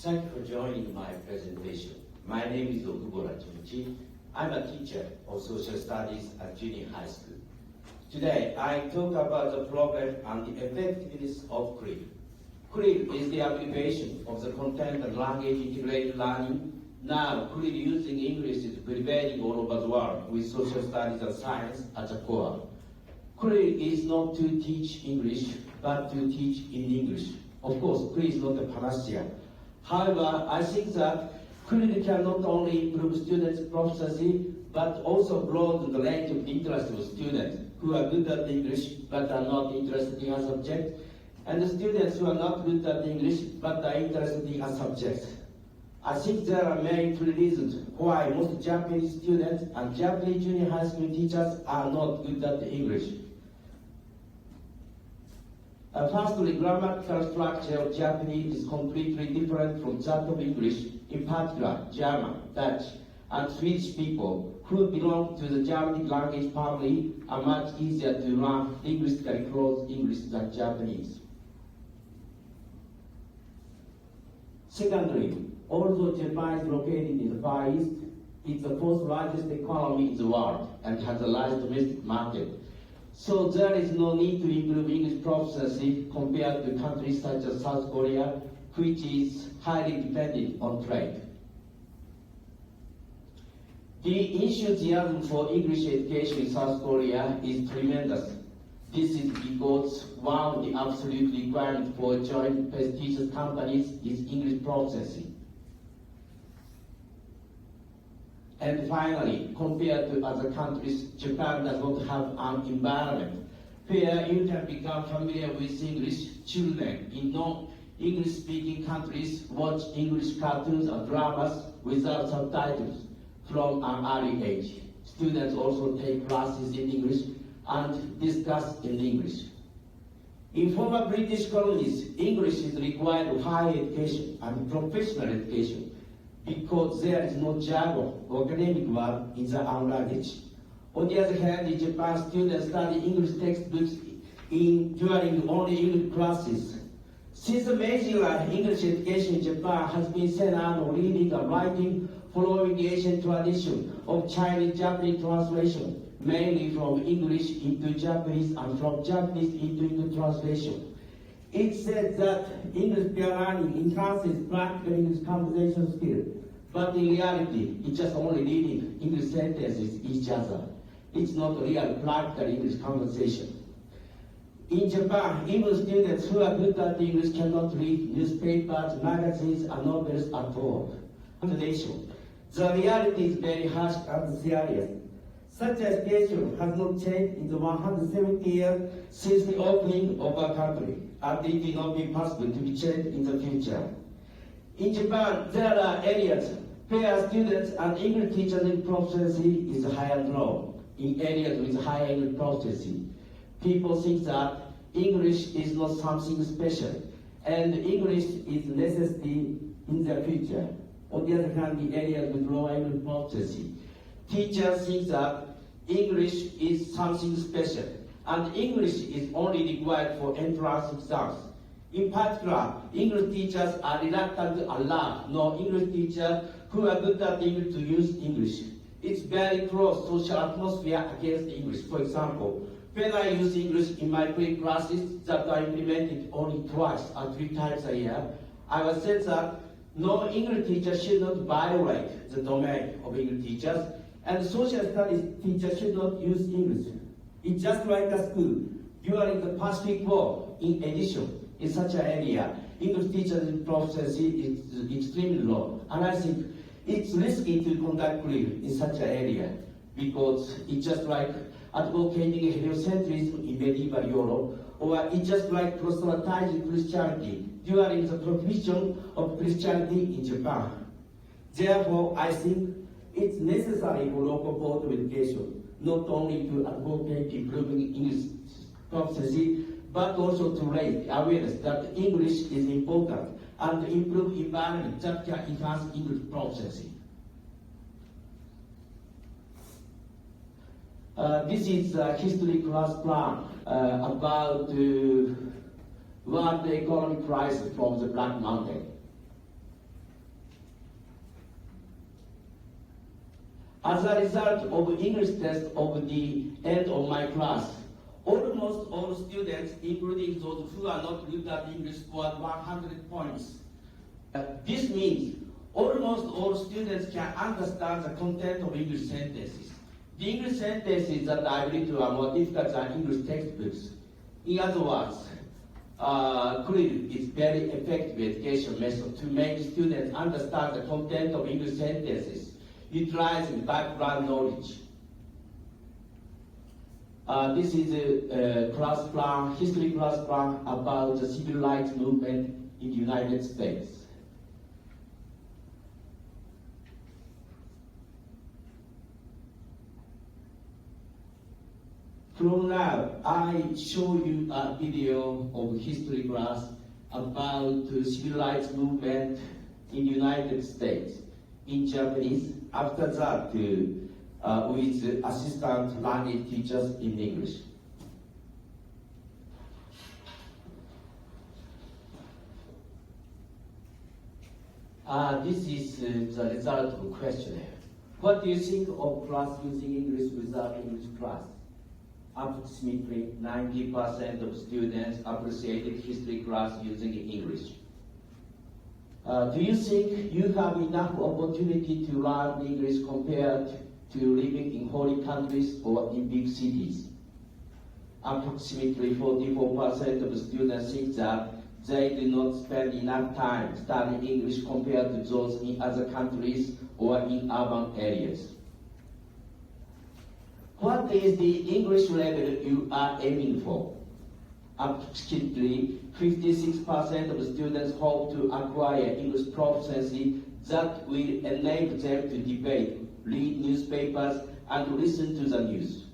Thank you for joining my presentation. My name is Okubora Junichi. I'm a teacher of social studies at junior high school. Today, I talk about the problem and the effectiveness of CLIL. CLIL is the abbreviation of the content and language integrated learning. Now, CLIL using English is prevailing all over the world with social studies and science at the core. CLIL is not to teach English, but to teach in English. Of course, CLIL is not a panacea. However, I think that CLIL can not only improve students' proficiency, but also broaden the range of interest of students who are good at English but are not interested in a subject, and the students who are not good at English but are interested in a subject. I think there are many reasons why most Japanese students and Japanese junior high school teachers are not good at English. Firstly, grammatical structure of Japanese is completely different from that of English. In particular, German, Dutch, and Swedish people who belong to the Germanic language family are much easier to learn linguistically close English than Japanese. Secondly, although Japan is located in the Far East, it's the fourth largest economy in the world and has a large domestic market. So there is no need to improve English proficiency compared to countries such as South Korea, which is highly dependent on trade. The enthusiasm for English education in South Korea is tremendous. This is because one of the absolute requirements for joining prestigious companies is English proficiency. And finally, compared to other countries, Japan does not have an environment where you can become familiar with English. Children in non-English speaking countries watch English cartoons and dramas without subtitles from an early age. Students also take classes in English and discuss in English. In former British colonies, English is required for higher education and professional education, because there is no jargon or academic word in the own language. On the other hand, in Japan, students study English textbooks during only English classes. Since the major English education in Japan has been centered on reading and writing following the Asian tradition of Chinese-Japanese translation, mainly from English into Japanese and from Japanese into English translation. It said that English peer learning enhances practical English conversation skills, but in reality, it's just only reading English sentences each other. It's not real practical English conversation. In Japan, even students who are good at English cannot read newspapers, magazines, and novels at all. The reality is very harsh and serious. Such a situation has not changed in the 170 years since the opening of our country, and it will not be possible to be changed in the future. In Japan, there are areas where students and English teachers' proficiency is higher and low. In areas with higher English proficiency, people think that English is not something special, and English is necessary in the future. On the other hand, in areas with low English proficiency, teachers think that English is something special, and English is only required for entrance exams. In particular, English teachers are reluctant to allow non-English teachers who are good at English to use English. It's very close social atmosphere against English. For example, when I use English in my pre-classes that are implemented only twice or 3 times a year, I was said that no English teacher should not violate the domain of English teachers, and social studies teachers should not use English. It's just like a school. During the Pacific War, in addition, in such an area, English teachers' proficiency is extremely low. And I think it's risky to conduct CLIL in such an area, because it's just like advocating heliocentrism in medieval Europe, or it's just like proselytizing Christianity during the prohibition of Christianity in Japan. Therefore, I think it's necessary for local board of education not only to advocate improving English proficiency, but also to raise awareness that English is important and improve environment that can enhance English proficiency. This is a history class plan about the world economic crisis from the Black Monday. As a result of English test of the end of my class, almost all students, including those who are not good at English, scored 100 points. This means almost all students can understand the content of English sentences. The English sentences that I read are more difficult than English textbooks. In other words, CLIL is very effective education method to make students understand the content of English sentences, utilizing background knowledge. This is a class plan, history class plan about the civil rights movement in the United States. From now, I show you a video of history class about the civil rights movement in the United States in Japanese. After that, with assistant language teachers in English. This is the result of questionnaire. What do you think of class using English without English class? Approximately 90% of students appreciated history class using English. Do you think you have enough opportunity to learn English compared to living in holy countries or in big cities? Approximately 44% of students think that they do not spend enough time studying English compared to those in other countries or in urban areas. What is the English level you are aiming for? Approximately 56% of students hope to acquire English proficiency that will enable them to debate, read newspapers, and listen to the news.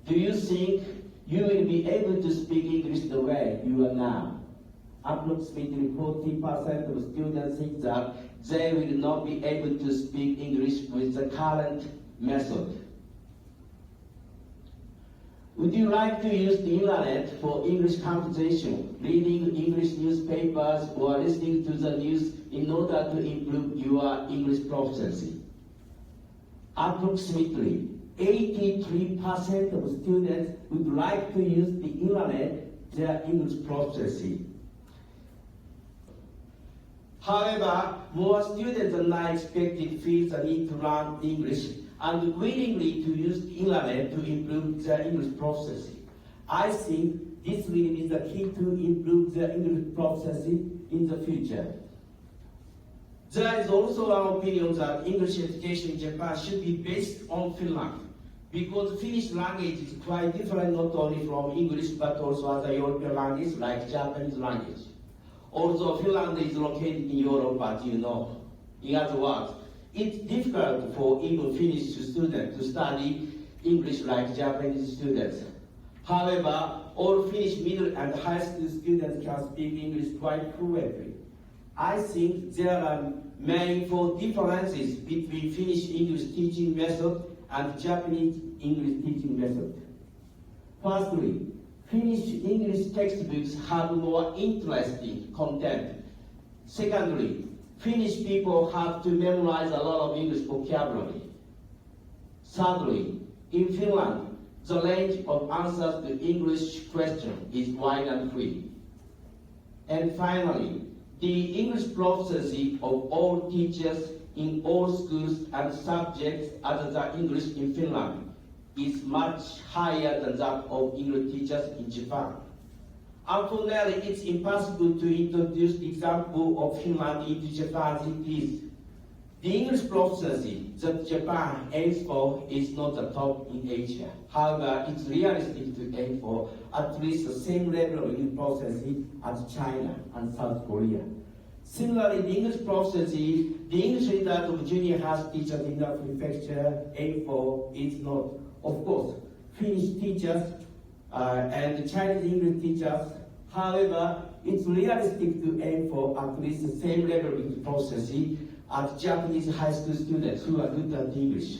Do you think you will be able to speak English the way you are now? Approximately 40% of students think that they will not be able to speak English with the current method. Would you like to use the internet for English conversation, reading English newspapers, or listening to the news in order to improve your English proficiency? Approximately 83% of students would like to use the internet their English proficiency. However, more students than I expected feel the need to learn English and willingly to use the internet to improve their English proficiency. I think this will be the key to improve their English proficiency in the future. There is also an opinion that English education in Japan should be based on Finland, because Finnish language is quite different not only from English but also other European languages like Japanese language. Although Finland is located in Europe, as you know. In other words, it's difficult for even Finnish students to study English like Japanese students. However, all Finnish middle and high school students can speak English quite fluently. I think there are many differences between Finnish English teaching method and Japanese English teaching method. Firstly, Finnish English textbooks have more interesting content. Secondly, Finnish people have to memorize a lot of English vocabulary. Thirdly, in Finland, the range of answers to English questions is wide and free. And finally, the English proficiency of all teachers in all schools and subjects other than English in Finland is much higher than that of English teachers in Japan. Unfortunately, it's impossible to introduce the example of Finland into Japan's cities. The English proficiency that Japan aims for is not the top in Asia. However, it's realistic to aim for at least the same level of English proficiency as China and South Korea. Similarly, the English proficiency, the English result of junior high teachers in the prefecture aim for is not, of course, Finnish teachers and Chinese English teachers. However, it's realistic to aim for at least the same level of English proficiency as Japanese high school students who are good at English.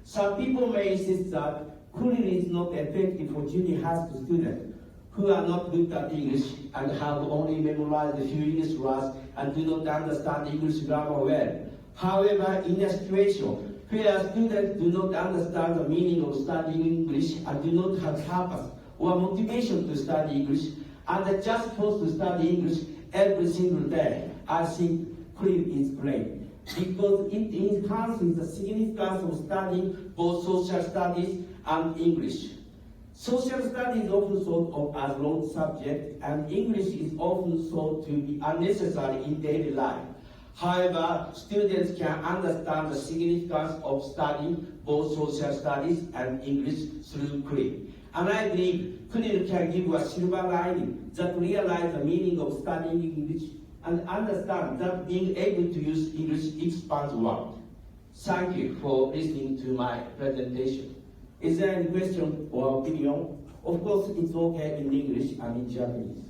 Some people may insist that CLIL is not effective for junior high school students who are not good at English and have only memorized a few English words and do not understand English grammar well. However, in a situation where students do not understand the meaning of studying English and do not have purpose or motivation to study English and are just forced to study English every single day, I think CLIL is great because it enhances the significance of studying both social studies and English. Social studies is often thought of as long subject, and English is often thought to be unnecessary in daily life. However, students can understand the significance of studying both social studies and English through CLIL. And I believe CLIL can give a silver lining that realizes the meaning of studying English and understand that being able to use English expands the world. Thank you for listening to my presentation. Is there any question or opinion? Of course, it's okay in English and in Japanese.